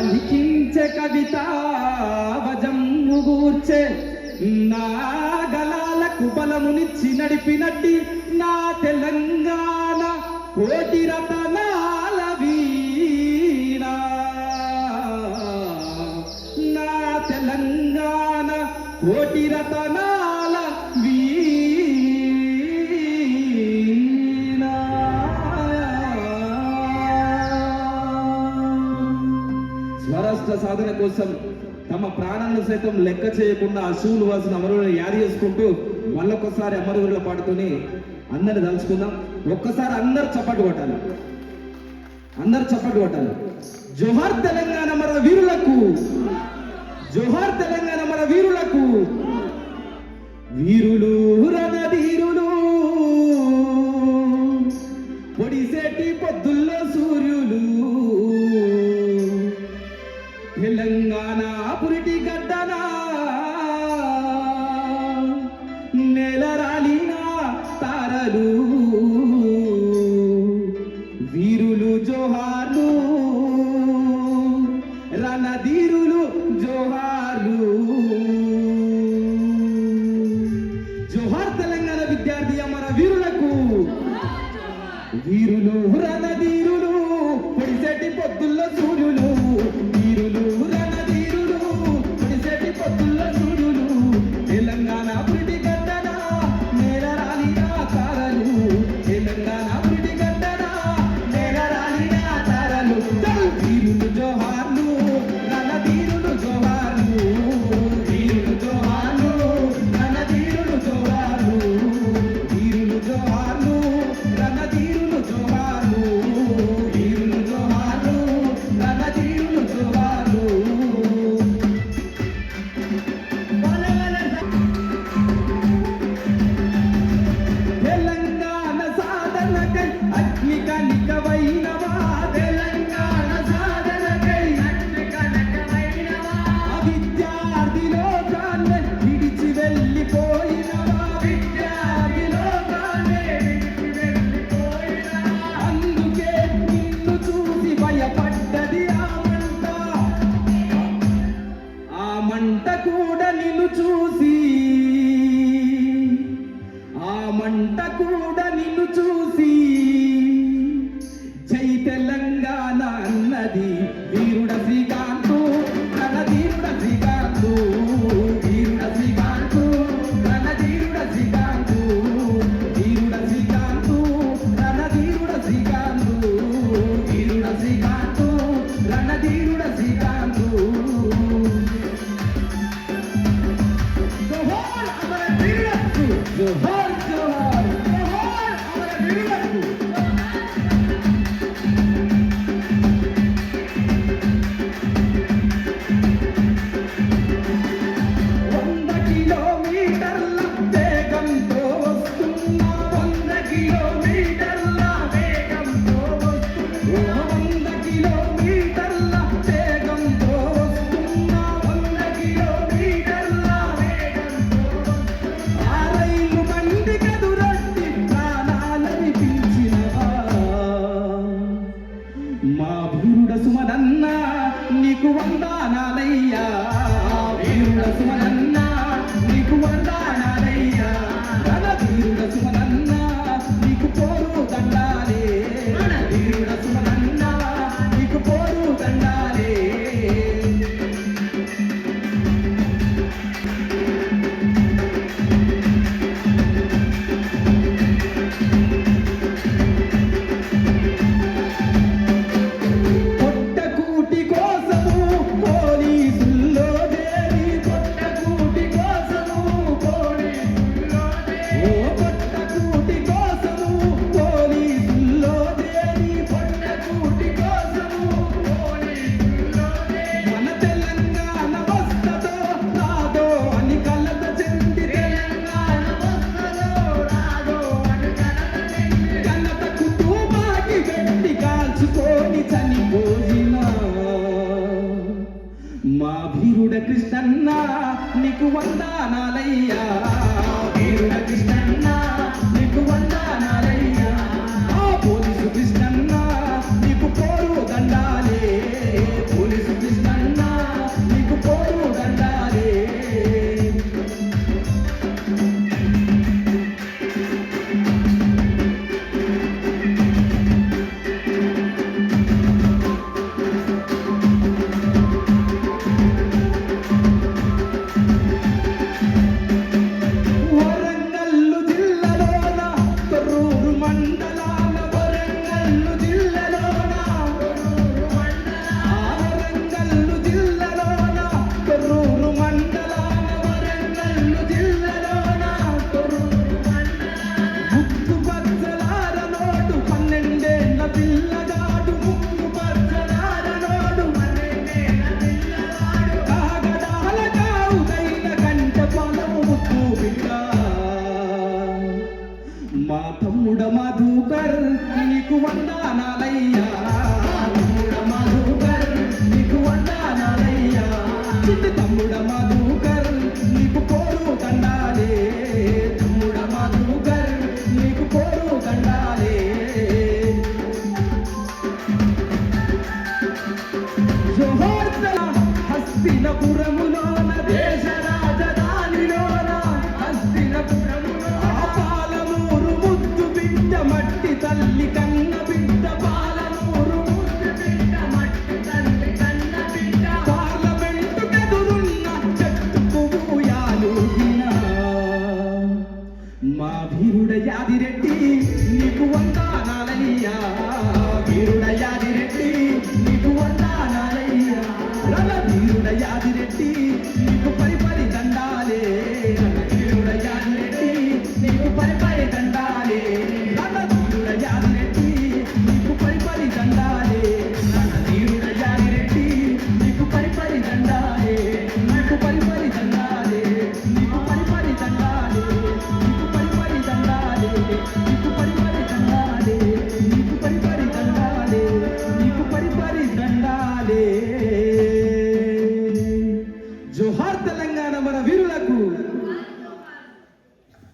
లిఖించే కవిత వజమ్ము గూర్చే నా గలాలకు బలమునిచ్చి నడిపినట్టి నా తెలంగాణ కోటి రతనాల వీణ నా తెలంగాణ కోటి రతనాల వీణ స్వరాష్ట్ర సాధన కోసం తమ ప్రాణాలను సైతం లెక్క చేయకుండా అశువులు వాసిన అమరులను యాది చేసుకుంటూ మళ్ళొక్కసారి అమరవీరుల పాటతోని అందరిని తలుచుకుందాం. ఒక్కసారి అందరు చప్పట్లు కొట్టాలి, అందరు చప్పట్లు కొట్టాలి. జోహార్ తెలంగాణ మన వీరులకు, జోహార్ తెలంగాణ మన వీరులకు. వీరులు రణధీరులు పొడిసేటి పొద్దుల్లో సూర్యులు తెలంగాణ పురిటి గడ్డన నెలరాలిన తారలు వీరులు జోహార్లు రణధీరులు జోహార్లు. జోహార్ తెలంగాణ విద్యార్థి అమర వీరులకు. వీరులు రణధీరులు పొడిసేటి పొద్దుల్లో సూర్యులు వీరులు రణధీరులు పొడిసేటి పొద్దుల్లో సూర్యులు తెలంగాణ పురిటి గడ్డన నేలరాలిన తారలు తెలంగాణ పురిటి గడ్డన నేలరాలిన తారలు. వీరులు జోహార్లు రణధీరులు జోహార్లు వీరులు జోహార్లు రణధీరులు జోహార్లు వీరులు జోహార్లు రణధీరులు జోహార్లు వీరులు జోహార్లు రణధీరులు జోహార్లు. తెలంగాణ సాధనకై అగ్ని కనికవైనవా తెలంగాణ సాధనకై అగ్ని కనికవైనవా విద్యార్థి లోకాన్ని విడిచి వెళ్ళిపోయినవా విద్యార్థి లోకాన్ని విడిచి వెళ్ళిపోయినవా. అందుకే నిన్ను చూసి భయపడ్డది ఆ మంట కూడా నిన్ను చూసి ఆ మంట కూడా నిన్ను చూసి జై తెలంగాణ అన్నది వీరుడ శ్రీకాంతు రణధీరుడ శ్రీకాంతు వీరుడ శ్రీకాంతు రణధీరుడ శ్రీకాంతు వీరుడ శ్రీకాంతు రణధీరుడ శ్రీకాంతు వీరుడ శ్రీకాంతు రణధీరుడ శ్రీకాంతు. జోహార్ అమర వీరులకు, జోహార్ జోహార్ జోహార్ అమర వీరులకు. 100 కిలోమీటర్ల వేగంతో వస్తున్నా 100 కిలోమీటర్ల వేగంతో వస్తున్నా 100 కిలోమీటర్ల వేగంతో వస్తున్నా 100 కిలోమీటర్ల వేగంతో ఆ రైలు బండి కదురట్టి ప్రాణాలని పిలిచినవా మా వీరుడ సుమనన్న నీకు వందనాలయ్యా వీరుడ సుమనన్న నీకు వందనాలయ్యా రణధీరుడ సుమనన్న నీకు పోరు దండాలే వీరుడ సుమనన్న నీకు పోరు దండాలే. పొట్టకూటి కోసము పోలీసుల్లో చేరి పొట్టకూటి కోసము పోలీసుల్లో చేరి ఓ పొట్టకూటి కోసము పోలీసుల్లో చేరి పొట్టకూటి కోసము పోలీసుల్లో చేరి మన తెలంగాణ వస్తదో రాదో అని కలత చెంది తెలంగాణ వస్తదో రాదో అని కలత చెంది కలతకు తూమాకి పెట్టి కాల్చుకొని చనిపోయినా మా వీరుడ కృష్ణన్న నీకు వందనాలయ్యా వీరుడ కృష్ణన్న నీకు వందనాలయ్యా ఆ పోలీసు కృష్ణన్న నీకు పోరు దండాలే పోలీసు కృష్ణ నీకు వందనాలయ్యా